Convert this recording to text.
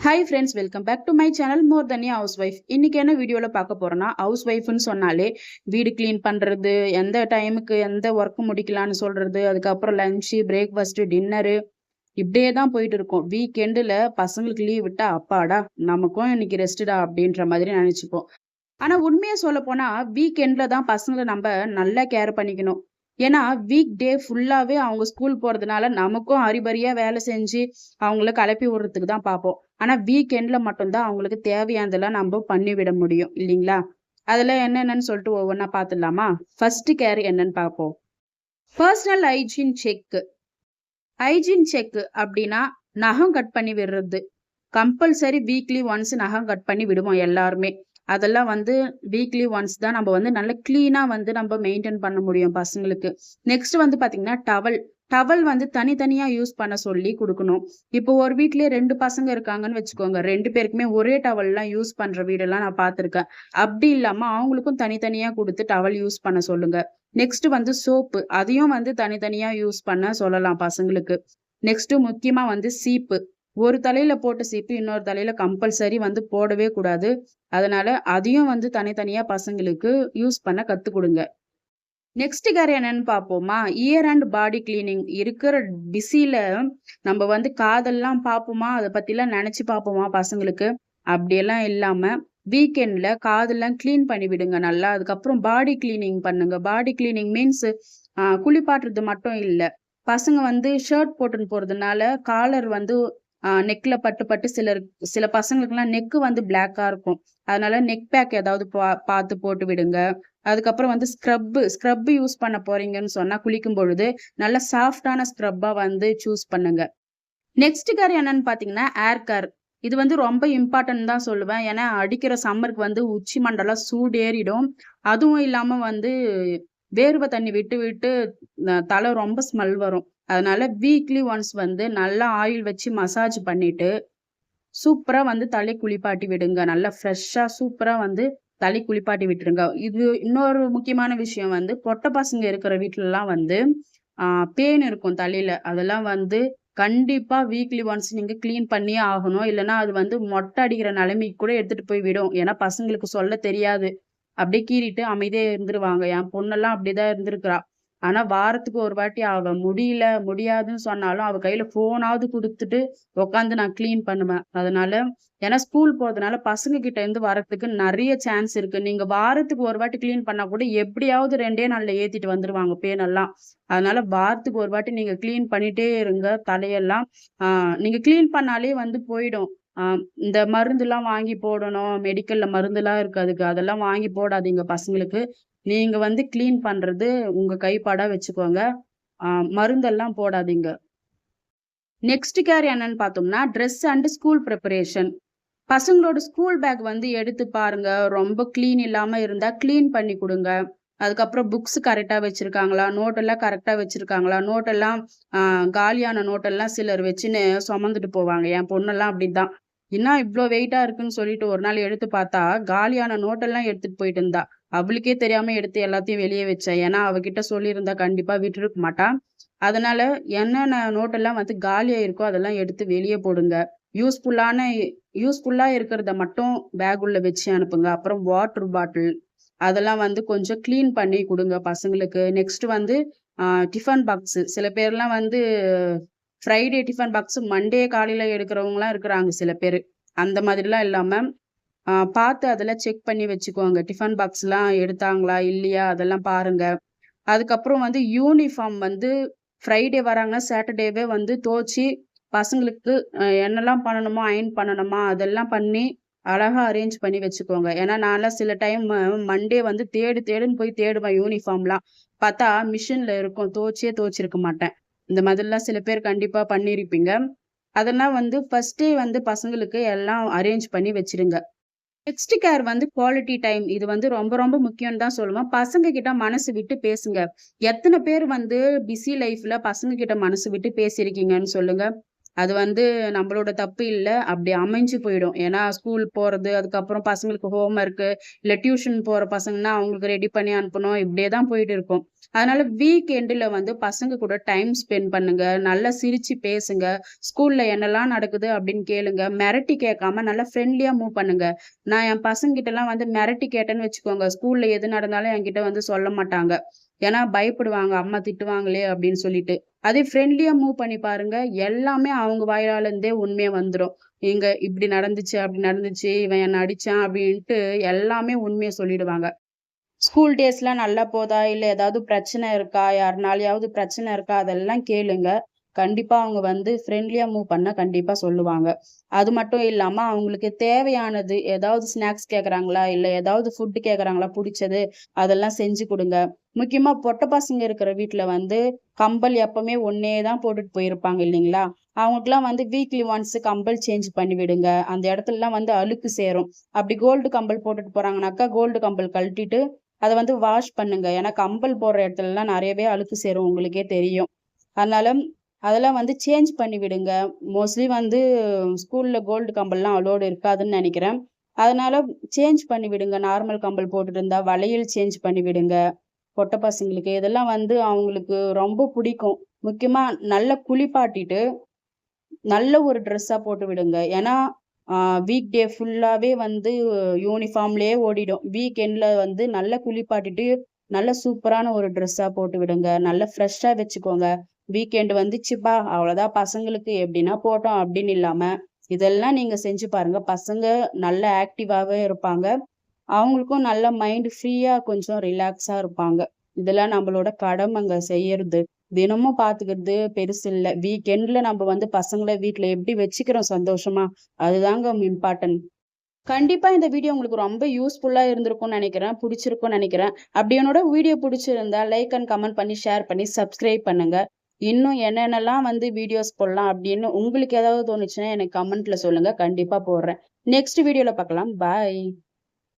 Hi friends, welcome back to my channel more than housewife ஒய்ஃப். இன்னைக்கு என்ன வீடியோவில் பார்க்க போறோம்னா, ஹவுஸ் ஒய்ஃப்னு சொன்னாலே வீடு க்ளீன் பண்ணுறது, எந்த டைமுக்கு எந்த ஒர்க் முடிக்கலான்னு சொல்கிறது, அதுக்கப்புறம் லஞ்சு, பிரேக்ஃபாஸ்ட்டு, டின்னரு இப்படியே தான் போயிட்டு இருக்கும். வீக்கெண்டில் பசங்களுக்கு லீவ் விட்டா அப்பாடா நமக்கும் இன்னைக்கு ரெஸ்ட்டுடா அப்படின்ற மாதிரி நினச்சிப்போம். ஆனா உண்மையா சொல்லப்போனா, வீக்கெண்ட்ல தான் பசங்கள நம்ப நல்லா கேர் பண்ணிக்கணும். ஏன்னா, வீக் டே ஃபுல்லாவே அவங்க ஸ்கூல் போறதுனால, நமக்கும் அரிபரியா வேலை செஞ்சு, அவங்கள கெளப்பி விடுறதுக்கு தான் பாப்போம். ஆனா, வீக்கெண்ட்ல மட்டும் தான் அவங்களுக்கு தேவையானதெல்லாம் நம்ப பண்ணிவிட முடியும். இல்லீங்களா? அதெல்லாம் என்னென்னன்னு சொல்லிட்டு ஒவ்வொன்னா பாத்துடலாமா? ஃபர்ஸ்ட் கேர் என்னன்னு பாப்போம். Personal hygiene check. Hygiene check அப்டின்னா, நகம் கட் பண்ணி விடுறது. கம்பல்சரி வீக்லி ஒன்ஸ் நகம் கட் பண்ணி விடுவோம் எல்லாருமே. அதெல்லாம் வந்து வீக்லி ஒன்ஸ் தான் நம்ம வந்து நல்ல கிளீனா வந்து நம்ம மெயின்டெயின் பண்ண முடியும் பசங்களுக்கு. நெக்ஸ்ட் வந்து பாத்தீங்கன்னா டவல். டவல் வந்து தனித்தனியா யூஸ் பண்ண சொல்லி குடுக்கணும். இப்போ ஒரு வீட்லயே 2 பசங்க இருக்காங்கன்னு வச்சுக்கோங்க. 2 பேருக்குமே ஒரே டவல்லாம் யூஸ் பண்ற வீடெல்லாம் நான் பார்த்துருக்கேன். அப்படி இல்லாம அவங்களுக்கும் தனித்தனியா குடுத்து டவல் யூஸ் பண்ண சொல்லுங்க. நெக்ஸ்ட் வந்து சோப்பு. அதையும் வந்து தனித்தனியா யூஸ் பண்ண சொல்லலாம் பசங்களுக்கு. நெக்ஸ்ட் முக்கியமா வந்து சீப்பு. ஒரு தலையில போட்ட சீப்பு இன்னொரு தலையில கம்பல்சரி வந்து போடவே கூடாது. அதனால அதையும் வந்து தனித்தனியா பசங்களுக்கு யூஸ் பண்ண கத்துக் குடுங்க. நெக்ஸ்ட் கேர் என்னன்னு பார்ப்போமா? Year and body cleaning. இருக்கிற பிஸில நம்ம வந்து காதெல்லாம் பார்ப்போமா? அத பத்திலாம் நெனச்சு பார்ப்போமா பசங்களுக்கு? அப்படியெல்லாம் இல்லாம, வீக்கெண்ட்ல காதெல்லாம் கிளீன் பண்ணி விடுங்க நல்லா. அதுக்கப்புறம் பாடி கிளீனிங் பண்ணுங்க. பாடி கிளீனிங் மீன்ஸ் குளிப்பாட்டுறது மட்டும் இல்ல. பசங்க வந்து ஷர்ட் போட்டுன்னு போறதுனால, காலர் வந்து நெக்ல பட்டு சில பசங்களுக்குலாம் நெக் வந்து பிளாக்கா இருக்கும். அதனால நெக் பேக் ஏதாவது பார்த்து போட்டு விடுங்க. அதுக்கப்புறம் வந்து ஸ்க்ரப் யூஸ் பண்ண போறீங்கன்னு சொன்னா குளிக்கும் பொழுது, நல்ல சாஃப்ட்டான ஸ்க்ரப்பா வந்து சூஸ் பண்ணுங்க. நெக்ஸ்ட் கேர் என்னன்னு பார்த்தீங்கன்னா, ஏர் கேர். இது வந்து ரொம்ப இம்பார்ட்டன்ட் தான் சொல்லுவேன். ஏன்னா, அடிக்கிற சம்மருக்கு வந்து உச்சி மண்டலம் சூடேறிடும். அதுவும் இல்லாம வந்து வேர்வை தண்ணி விட்டு விட்டு தலை ரொம்ப ஸ்மெல் வரும். அதனால வீக்லி ஒன்ஸ் வந்து நல்லா ஆயில் வச்சு மசாஜ் பண்ணிட்டு, சூப்பரா வந்து தலை குளிப்பாட்டி விடுங்க. நல்லா ஃப்ரெஷ்ஷா சூப்பரா வந்து தலை குளிப்பாட்டி விட்டுருங்க. இது இன்னொரு முக்கியமான விஷயம் வந்து, பொட்ட பசங்க இருக்கிற வீட்லலாம் வந்து, ஆ பேன் இருக்கும் தலையில. அதெல்லாம் வந்து கண்டிப்பா வீக்லி ஒன்ஸ் நீங்க கிளீன் பண்ணியே ஆகணும். இல்லன்னா அது வந்து மொட்டை அடிக்கிற நிலைமைக்கு கூட எடுத்துட்டு போய் விடும். ஏன்னா பசங்களுக்கு சொல்ல தெரியாது. அப்படியே கீறிட்டு அமைதியா இருந்துருவாங்க. என் பொண்ணெல்லாம் அப்படிதான் இருந்திருக்கிறா. ஆனா வாரத்துக்கு ஒரு வாட்டி அவ முடியல, முடியாதுன்னு சொன்னாலும் அவ கையில ஃபோனாவது குடுத்துட்டு உட்காந்து நான் கிளீன் பண்ணுவேன். அதனால ஏன்னா ஸ்கூல் போறதுனால பசங்க கிட்ட இருந்து வரதுக்கு நெறைய சான்ஸ் இருக்கு. நீங்க வாரத்துக்கு ஒரு வாட்டி கிளீன் பண்ணா கூட எப்படியாவது 2டே நாள்ல ஏத்திட்டு வந்துருவாங்க பேனெல்லாம். அதனால வாரத்துக்கு ஒரு வாட்டி நீங்க கிளீன் பண்ணிட்டே இருங்க தலையெல்லாம். ஆ நீங்க கிளீன் பண்ணாலே வந்து போயிடும். ஆ இந்த மருந்துலாம் வாங்கி போடணும். மெடிக்கல்ல மருந்துலாம் இருக்கு அதுக்கு. அதெல்லாம் வாங்கி போடாதீங்க பசங்களுக்கு. நீங்க வந்து கிளீன் பண்றது உங்க கைப்படா வச்சுக்கோங்க. ஆ மருந்தெல்லாம் போடாதீங்க. நெக்ஸ்ட் கேர் என்னன்னு பார்த்தோம்னா, ட்ரெஸ் அண்ட் ஸ்கூல் பிரிப்பரேஷன். பசங்களோட ஸ்கூல் பேக் வந்து எடுத்து பாருங்க. ரொம்ப கிளீன் இல்லாம இருந்தா கிளீன் பண்ணி குடுங்க. அதுக்கப்புறம் புக்ஸ் கரெக்ட்டா வச்சிருக்காங்களா? நோட் எல்லாம் கரெக்ட்டா வச்சிருக்காங்களா? நோட் எல்லாம் ஆ காலியான நோட்டெல்லாம் சிலர் வச்சுன்னு சுமந்துட்டு போவாங்க. என் பொண்ணெல்லாம் அப்படிதான். "என்னா இவ்ளோ வெயிட்டா இருக்குன்னு" சொல்லிட்டு ஒரு நாள் எடுத்து பார்த்தா, காலியான நோட்டெல்லாம் எடுத்துட்டு போயிட்டு இருந்தா. அவளுக்கே தெரியாம எடுத்து எல்லாத்தையும் வெளிய வச்சேன். ஏன்னா, அவகிட்ட சொல்லியிருந்தா கண்டிப்பா விட்டுருக்க மாட்டா. அதனால என்னென்ன நோட்டெல்லாம் வந்து காலியா இருக்கோ, அதெல்லாம் எடுத்து வெளிய போடுங்க. யூஸ்ஃபுல்லான யூஸ்ஃபுல்லா இருக்கிறத மட்டும் பேக் உள்ள வச்சு அனுப்புங்க. அப்புறம் வாட்டர் பாட்டில் அதெல்லாம் வந்து கொஞ்சம் கிளீன் பண்ணி குடுங்க பசங்களுக்கு. நெக்ஸ்ட் வந்து அ டிஃபன் பாக்ஸு. சில பேர்லாம் வந்து ஃப்ரைடே டிஃபன் பாக்ஸ் மண்டே காலையில எடுக்கிறவங்கலாம் இருக்கிறாங்க சில பேரு. அந்த மாதிரிலாம் இல்லாம, பார்த்து அதெல்லாம் செக் பண்ணி வச்சுக்கோங்க. டிஃபன் பாக்ஸ்லாம் எடுத்தாங்களா? இல்லையா? அதெல்லாம் பாருங்க. அதுக்கப்புறம் வந்து யூனிஃபார்ம் வந்து ஃப்ரைடே வராங்கன்னா, சாட்டர்டேவே வந்து துவச்சு பசங்களுக்கு என்னலாம் பண்ணணுமோ, அயர்ன் பண்ணணுமா, அதெல்லாம் பண்ணி அழகா அரேஞ்ச் பண்ணி வச்சுக்கோங்க. ஏன்னா, நான்லாம் சில டைம் மண்டே வந்து தேடு தேடுன்னு போய் தேடுவேன் யூனிஃபார்ம்லாம். பார்த்தா மிஷின்ல இருக்கும். துவச்சிருக்க மாட்டேன். இந்த மாதிரிலாம் சில பேர் கண்டிப்பா பண்ணியிருப்பீங்க. அதெல்லாம் வந்து ஃபர்ஸ்ட்டே வந்து பசங்களுக்கு எல்லாம் அரேஞ்ச் பண்ணி வச்சுடுங்க. நெக்ஸ்ட் கேர் வந்து குவாலிட்டி டைம். இது வந்து ரொம்ப ரொம்ப முக்கியம்னு தான் சொல்லுவேன். பசங்க கிட்ட மனசு விட்டு பேசுங்க. எத்தன பேர் வந்து பிஸி லைஃப்ல பசங்க கிட்ட மனசு விட்டு பேசியிருக்கீங்கன்னு சொல்லுங்க. அது வந்து நம்மளோட தப்பு இல்ல. அப்படி அமைஞ்சு போயிடும். ஏன்னா ஸ்கூல் போறது, அதுக்கப்புறம் பசங்களுக்கு ஹோம் ஒர்க்கு, இல்ல டியூஷன் போற பசங்கன்னா அவங்களுக்கு ரெடி பண்ணி அனுப்பணும். இப்படியே தான் போயிட்டு இருக்கும். அதனால வீக் எண்டுல வந்து பசங்க கூட டைம் ஸ்பெண்ட் பண்ணுங்க. நல்லா சிரிச்சு பேசுங்க. ஸ்கூல்ல என்னலாம் நடக்குது அப்படின்னு கேளுங்க. மிரட்டி கேட்காம நல்லா ஃப்ரெண்ட்லியா மூவ் பண்ணுங்க. நான் என் பசங்ககிட்டலாம் வந்து மிரட்டி கேட்டேன்னு வச்சுக்கோங்க, ஸ்கூல்ல எது நடந்தாலும் என்கிட்ட வந்து சொல்ல மாட்டாங்க. ஏன்னா பயப்படுவாங்க, அம்மா திட்டுவாங்களே அப்படின்னு சொல்லிட்டு. அதே ஃப்ரெண்ட்லியா மூவ் பண்ணி பாருங்க. எல்லாமே அவங்க வாயால இருந்தே உண்மையா வந்துரும். "ஏங்க இப்படி நடந்துச்சு, அப்படி நடந்துச்சு. இவன் என்ன அடிச்சான்" அப்படின்ட்டு எல்லாமே உண்மைய சொல்லிடுவாங்க. ஸ்கூல் டேஸ்லாம் நல்லா போதா? இல்ல ஏதாவது பிரச்சனை இருக்கா? யாருனாலயாவது பிரச்சனை இருக்கா? அதெல்லாம் கேளுங்க. கண்டிப்பா அவங்க வந்து ஃப்ரெண்ட்லியா மூவ் பண்ணா கண்டிப்பா சொல்லுவாங்க. அது மட்டும் இல்லாம அவங்களுக்கு தேவையானது ஏதாவது ஸ்நாக்ஸ் கேட்கறாங்களா? இல்ல ஏதாவது ஃபுட் கேட்கறாங்களா புடிச்சது? அதெல்லாம் செஞ்சு குடுங்க. முக்கியமா பொட்ட பசங்க இருக்கிற வீட்ல வந்து கம்பல் எப்பவுமே ஒண்ணே தான் போட்டுட்டு போயிருப்பாங்க இல்லீங்களா? அவங்களுக்கெல்லாம் வந்து வீக்லி ஒன்ஸ் கம்பல் சேஞ்ச் பண்ணி விடுங்க. அந்த இடத்துலலாம் வந்து அழுக்கு சேரும். அப்படி கோல்டு கம்பல் போட்டுட்டு போறாங்கனாக்கா, கோல்டு கம்பல் கழட்டிட்டு அத வந்து வாஷ் பண்ணுங்க. ஏன்னா கம்பல் போடுற இடத்துலலாம் நெறையவே அழுக்கு சேரும் உங்களுக்கே தெரியும். அதனால அதெல்லாம் வந்து சேஞ்ச் பண்ணி விடுங்க. மோஸ்ட்லி வந்து ஸ்கூல்ல கோல்டு கம்பல்லாம் அலோவ்டு இருக்காதுன்னு நெனைக்கிறேன். அதனால சேஞ்ச் பண்ணி விடுங்க. நார்மல் கம்பல் போட்டுட்டு இருந்தா வளையல் சேஞ்ச் பண்ணி விடுங்க. பொட்ட பசங்களுக்கு இதெல்லாம் வந்து அவங்களுக்கு ரொம்ப புடிக்கும். முக்கியமா நல்லா குளிப்பாட்டிட்டு நல்ல ஒரு ட்ரெஸ்ஸா போட்டு விடுங்க. ஏன்னா, ஆ வீக் டே ஃபுல்லாவே வந்து யூனிஃபார்ம்லயே ஓடிடும். வீக் எண்ட்ல வந்து நல்லா குளிப்பாட்டிட்டு, நல்ல சூப்பரான ஒரு ட்ரெஸ்ஸா போட்டு விடுங்க. நல்லா ஃப்ரெஷ்ஷா வச்சுக்கோங்க. வீக்கெண்ட் வந்துச்சுப்பா, அவ்வளோதான் பசங்களுக்கு எப்படின்னா போட்டோம் அப்படின்னு இல்லாம, இதெல்லாம் நீங்க செஞ்சு பாருங்க. பசங்க நல்ல ஆக்டிவாவே இருப்பாங்க. அவங்களுக்கும் நல்ல மைண்ட் ஃப்ரீயா கொஞ்சம் ரிலாக்ஸா இருப்பாங்க. இதெல்லாம் நம்மளோட கடமைங்க செய்யறது. தினமும் பாத்துக்கிறது பெருசு இல்ல. வீக்கெண்ட்ல நம்ம வந்து பசங்கள வீட்ல எப்படி வச்சுக்கிறோம் சந்தோஷமா, அதுதாங்க இம்பார்ட்டன்ட். கண்டிப்பா இந்த வீடியோ உங்களுக்கு ரொம்ப யூஸ்ஃபுல்லா இருந்திருக்கும்னு நெனைக்கிறேன். புடிச்சிருக்கும்னு நெனைக்கிறேன். அப்படி என்னோட வீடியோ புடிச்சிருந்தா லைக் அண்ட் கமெண்ட் பண்ணி, ஷேர் பண்ணி, சப்ஸ்கிரைப் பண்ணுங்க. இன்னும் என்னென்னலாம் வந்து வீடியோஸ் போடலாம் அப்படின்னு உங்களுக்கு ஏதாவது தோணுச்சுன்னா எனக்கு கமெண்ட்ல சொல்லுங்க. கண்டிப்பா போடுறேன். நெக்ஸ்ட் வீடியோல பார்க்கலாம். பாய்.